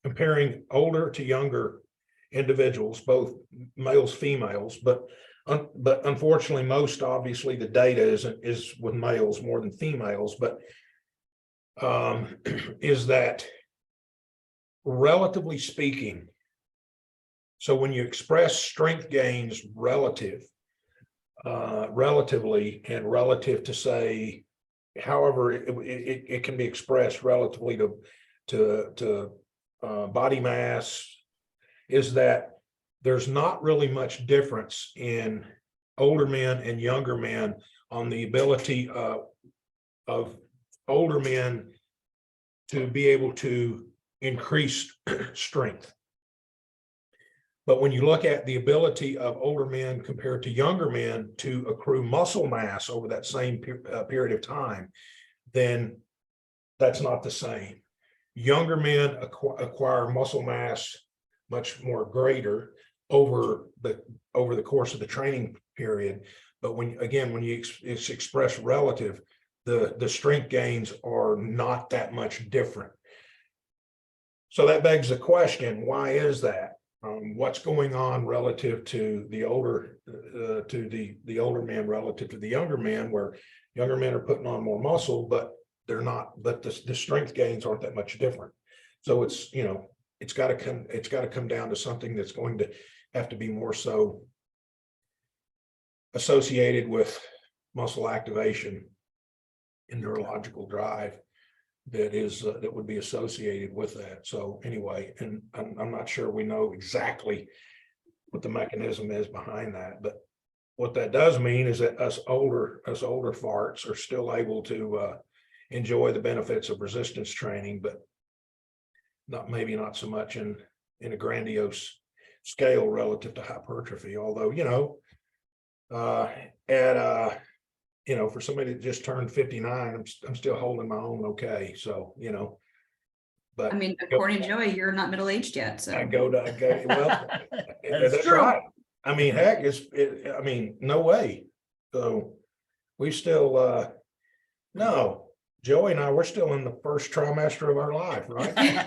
comparing older to younger individuals, both males, females, but unfortunately, most obviously the data is with males more than females, but is that relatively speaking, so when you express strength gains relatively and relative to say, however it can be expressed relatively to body mass, is that there's not really much difference in older men and younger men on the ability of older men to be able to increase strength. But when you look at the ability of older men compared to younger men to accrue muscle mass over that same period of time, then that's not the same. Younger men acquire muscle mass much more greater over the course of the training period. But when it's expressed relative, the strength gains are not that much different. So that begs the question, why is that? What's going on relative to the older the older man relative to the younger man, where younger men are putting on more muscle, but they're not, but the strength gains aren't that much different. So it's, you know, it's got to come down to something that's going to have to be more so associated with muscle activation and neurological drive that would be associated with that. So anyway, and I'm not sure we know exactly what the mechanism is behind that, but what that does mean is that us older farts are still able to enjoy the benefits of resistance training, but maybe not so much in a grandiose scale relative to hypertrophy. Although, you know, you know, for somebody that just turned 59, I'm still holding my own okay. So, you know, but I mean, according to Joey, you're not middle-aged yet, so. I go, well, that's true. right. I mean, heck, I mean, no way. So we still, no, Joey and I, we're still in the first trimester of our life, right?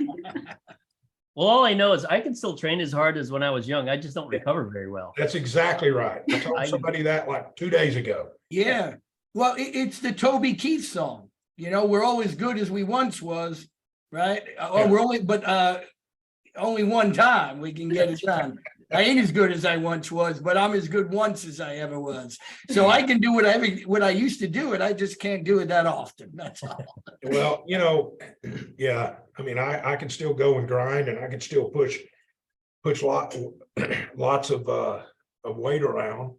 Well, all I know is I can still train as hard as when I was young. I just don't recover very well. That's exactly right. I told somebody that like 2 days ago. Yeah. Well, it's the Toby Keith song. You know, we're all as good as we once was, right? Or we're only one time we can get it done. I ain't as good as I once was, but I'm as good once as I ever was. So I can do what I used to do, and I just can't do it that often. That's all. Well, you know, yeah. I mean, I can still go and grind, and I can still push lots of weight around.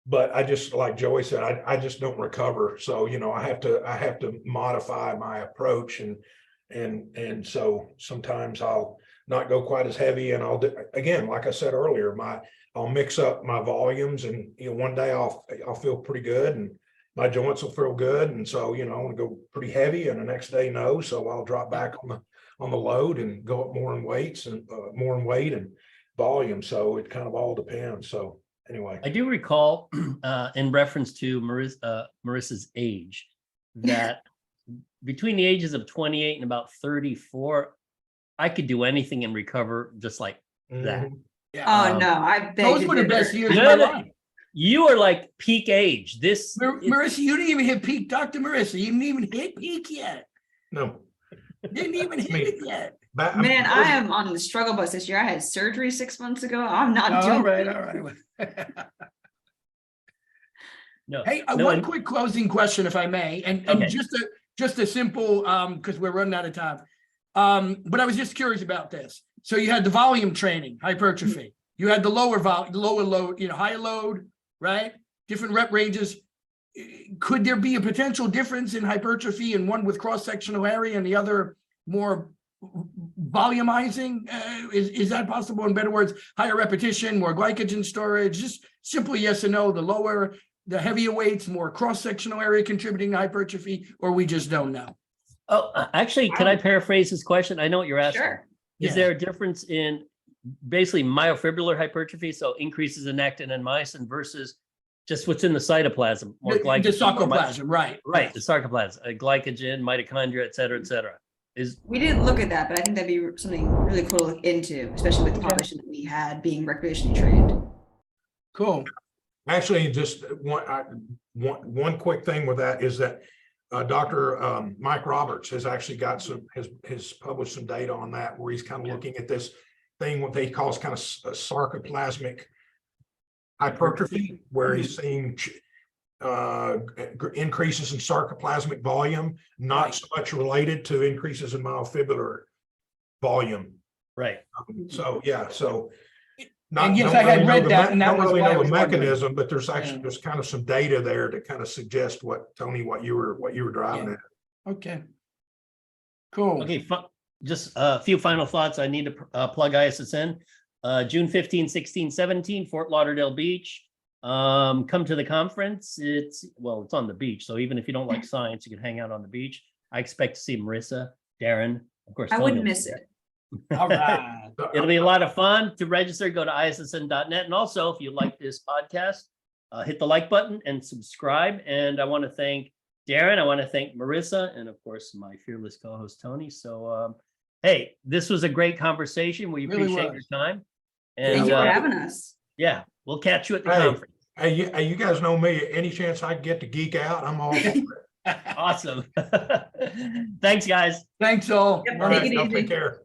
But I just, like Joey said, I just don't recover. So, you know, I have to modify my approach, and so sometimes I'll not go quite as heavy, and I'll do, again, like I said earlier, I'll mix up my volumes, and you know, one day I'll feel pretty good, and my joints will feel good, and so, you know, I want to go pretty heavy, and the next day no, so I'll drop back on the load and go up more in weights and more in weight and volume. So it kind of all depends. So anyway, I do recall in reference to Marissa's age that between the ages of 28 and about 34, I could do anything and recover just like that. Yeah. Oh, no, I beg Those to were the differ. best years of my life. You are like peak age. Marissa, you didn't even hit peak. Dr. Marissa, you didn't even hit peak yet. no. Didn't even hit it yet. Man, I am on the struggle bus this year. I had surgery 6 months ago. I'm not doing All right. No. Hey, no, one and- quick closing question, if I may, and Okay. just a simple, because we're running out of time. But I was just curious about this. So you had the volume training, hypertrophy. You had the lower load, you know, higher load, right? Different rep ranges. Could there be a potential difference in hypertrophy in one with cross-sectional area and the other more volumizing? Is that possible? In better words, higher repetition, more glycogen storage? Just simply yes or no. The heavier weights, more cross-sectional area contributing to hypertrophy, or we just don't know. Oh, actually, can I paraphrase this question? I know what you're asking. Sure. Is Yeah. there a difference in basically myofibrillar hypertrophy, so increases in actin and myosin, versus just what's in the cytoplasm? More The glycogen, more sarcoplasm, right? right, the sarcoplasm, glycogen, mitochondria, et cetera, et cetera. We didn't look at that, but I think that'd be something really cool to look into, especially with the population that we had being recreationally trained. Cool. Actually, just one quick thing with that is that Dr. Mike Roberts has actually got has published some data on that, where he's kind of looking at this thing, what they call kind of sarcoplasmic hypertrophy, where he's seeing increases in sarcoplasmic volume, not so much related to increases in myofibrillar volume. Right. So yeah, so Not, yes, don't I had really know read the that, me- and that don't was really why I know was the wondering. mechanism, but there's Yeah. actually, there's kind of some data there to kind of suggest what you were driving Yeah. at. Okay. Cool. Okay, just a few final thoughts. I need to plug ISSN. June 15, 16, 17, Fort Lauderdale Beach. Come to the conference. It's on the beach. So even if you don't like science, you can hang out on the beach. I expect to see Marissa, Darryn, of course. I Tony wouldn't will miss be there. it. All right. It'll be a lot of fun. To register, go to issn.net. And also, if you like this podcast, hit the like button and subscribe. And I want to thank Darryn. I want to thank Marissa, and of course, my fearless co-host, Tony. So, hey, this was a great conversation. We Really appreciate your was. time. Thank And you for having us. yeah, we'll catch you at the Hey. conference. Hey, you guys know me. Any chance I get to geek out, I'm all for it. Awesome. Thanks, guys. Thanks all. Yep, All take right, it y'all easy. take care.